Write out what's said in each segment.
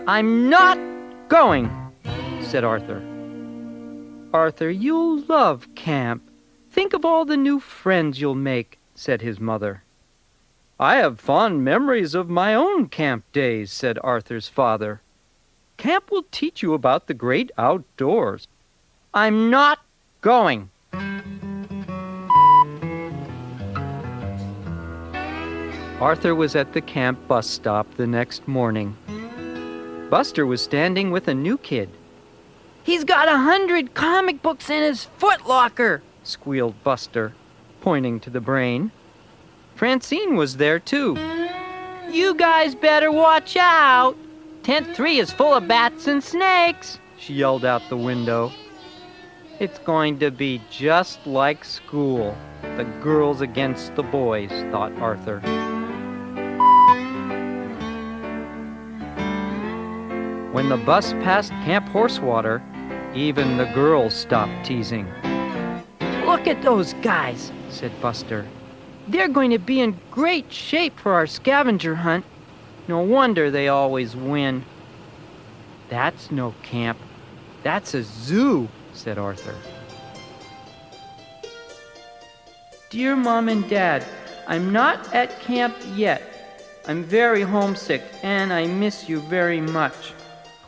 I'm not going, said Arthur. Arthur, you'll love camp. Think of all the new friends you'll make, said his mother. I have fond memories of my own camp days, said Arthur's father. Camp will teach you about the great outdoors. I'm not going. Arthur was at the camp bus stop the next morning. Buster was standing with a new kid. He's got 100 comic books in his footlocker, squealed Buster, pointing to the brain. Francine was there, too. You guys better watch out. Tent 3 is full of bats and snakes, she yelled out the window. It's going to be just like school. The girls against the boys, thought Arthur. When the bus passed Camp Horsewater, even the girls stopped teasing. Look at those guys, said Buster. They're going to be in great shape for our scavenger hunt. No wonder they always win. That's no camp. That's a zoo, said Arthur. Dear Mom and Dad, I'm not at camp yet. I'm very homesick and I miss you very much.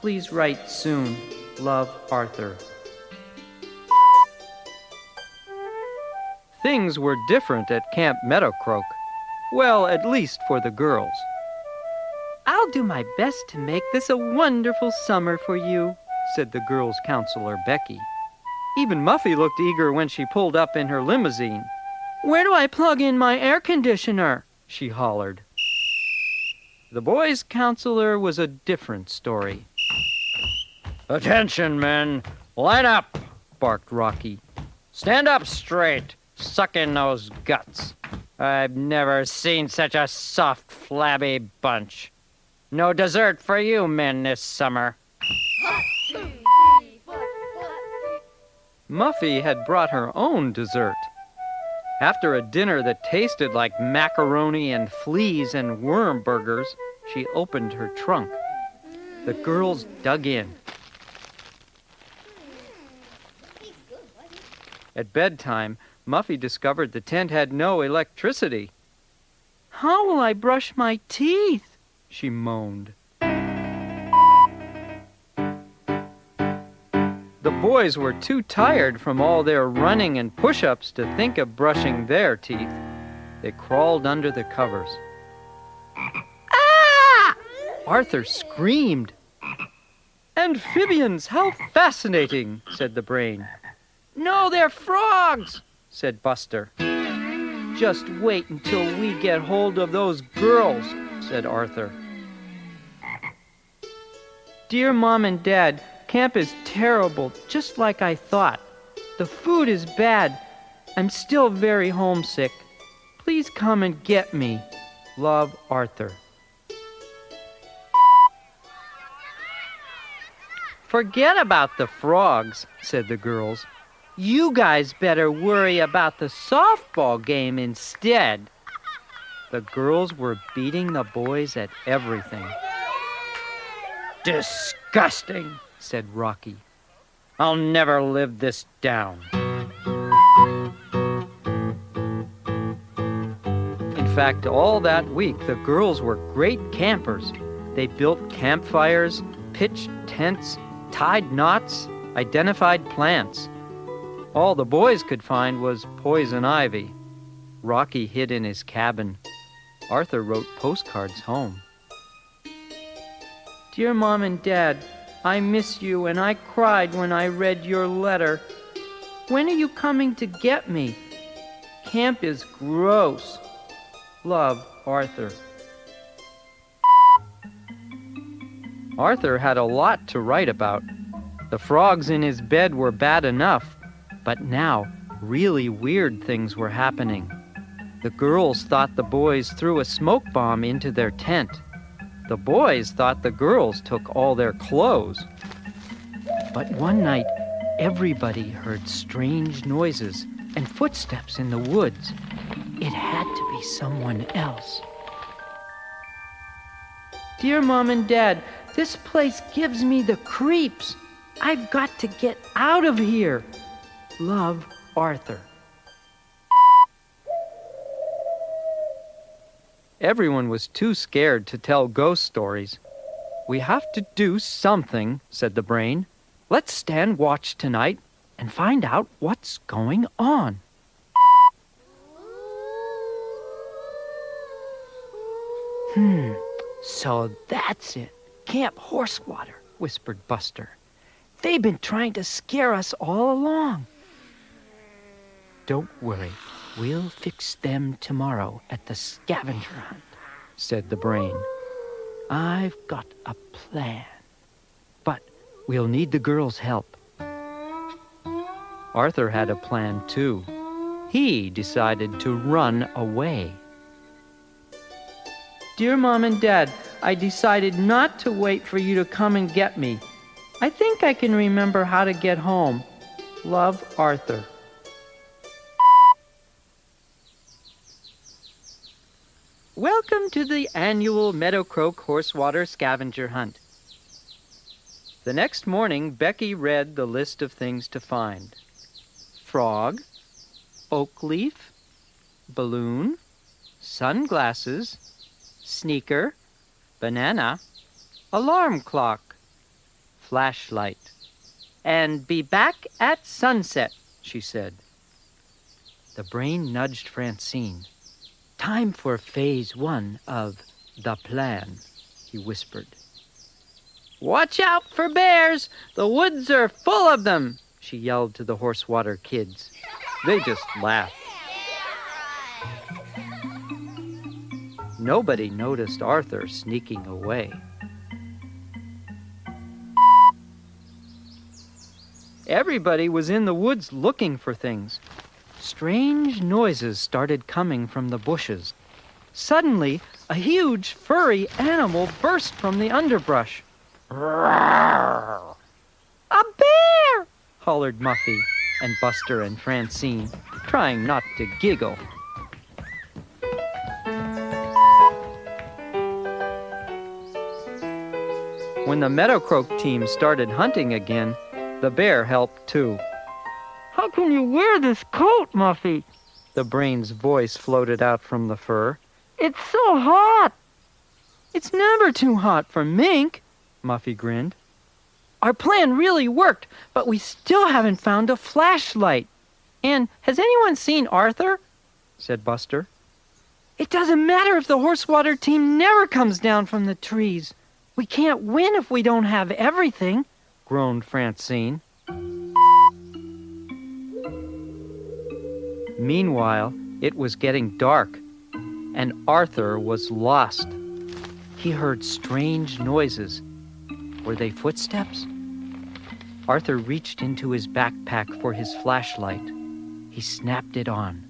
Please write soon. Love, Arthur. Things were different at Camp Meadowcroak. Well, at least for the girls. I'll do my best to make this a wonderful summer for you, said the girls' counselor, Becky. Even Muffy looked eager when she pulled up in her limousine. Where do I plug in my air conditioner? She hollered. The boys' counselor was a different story. Attention, men. Line up, barked Rocky. Stand up straight. Suck in those guts. I've never seen such a soft, flabby bunch. No dessert for you men this summer. Muffy had brought her own dessert. After a dinner that tasted like macaroni and fleas and worm burgers, she opened her trunk. The girls dug in. At bedtime, Muffy discovered the tent had no electricity. How will I brush my teeth? She moaned. The boys were too tired from all their running and push-ups to think of brushing their teeth. They crawled under the covers. Ah! Arthur screamed. Amphibians, how fascinating, said the brain. No, they're frogs, said Buster. Just wait until we get hold of those girls, said Arthur. Dear Mom and Dad, camp is terrible, just like I thought. The food is bad. I'm still very homesick. Please come and get me. Love, Arthur. Forget about the frogs, said the girls. You guys better worry about the softball game instead. The girls were beating the boys at everything. Disgusting, said Rocky. I'll never live this down. In fact, all that week, the girls were great campers. They built campfires, pitched tents, tied knots, identified plants. All the boys could find was poison ivy. Rocky hid in his cabin. Arthur wrote postcards home. Dear Mom and Dad, I miss you and I cried when I read your letter. When are you coming to get me? Camp is gross. Love, Arthur. Arthur had a lot to write about. The frogs in his bed were bad enough. But now, really weird things were happening. The girls thought the boys threw a smoke bomb into their tent. The boys thought the girls took all their clothes. But one night, everybody heard strange noises and footsteps in the woods. It had to be someone else. Dear Mom and Dad, This place gives me the creeps. I've got to get out of here. Love, Arthur. Everyone was too scared to tell ghost stories. We have to do something, said the brain. Let's stand watch tonight and find out what's going on. So that's it. Camp Horsewater, whispered Buster. They've been trying to scare us all along. Don't worry. We'll fix them tomorrow at the scavenger hunt, said the brain. I've got a plan. But we'll need the girls' help. Arthur had a plan, too. He decided to run away. Dear Mom and Dad, I decided not to wait for you to come and get me. I think I can remember how to get home. Love, Arthur. Welcome to the annual Meadow Croak Horsewater Scavenger Hunt. The next morning, Becky read the list of things to find. Frog, oak leaf, balloon, sunglasses, sneaker, banana, alarm clock, flashlight. And be back at sunset, she said. The brain nudged Francine. Time for phase 1 of the plan, he whispered. Watch out for bears! The woods are full of them, she yelled to the Horsewater kids. They just laughed. Nobody noticed Arthur sneaking away. Everybody was in the woods looking for things. Strange noises started coming from the bushes. Suddenly, a huge, furry animal burst from the underbrush. "Rawr! A bear!" hollered Muffy and Buster and Francine, trying not to giggle. When the Meadow Croak team started hunting again, the bear helped too. How can you wear this coat, Muffy? The brain's voice floated out from the fur. It's so hot. It's never too hot for mink, Muffy grinned. Our plan really worked, but we still haven't found a flashlight. And has anyone seen Arthur? Said Buster. It doesn't matter if the Horsewater team never comes down from the trees. We can't win if we don't have everything, groaned Francine. Meanwhile, it was getting dark, and Arthur was lost. He heard strange noises. Were they footsteps? Arthur reached into his backpack for his flashlight. He snapped it on.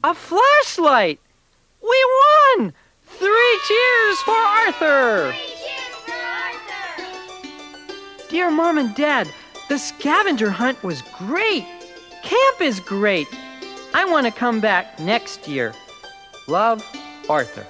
A flashlight! We won! 3 cheers for Arthur! 3 cheers for Arthur! Dear Mom and Dad, the scavenger hunt was great. Camp is great. I want to come back next year. Love, Arthur.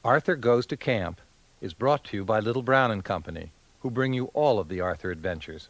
Arthur Goes to Camp is brought to you by Little Brown and Company, who bring you all of the Arthur adventures.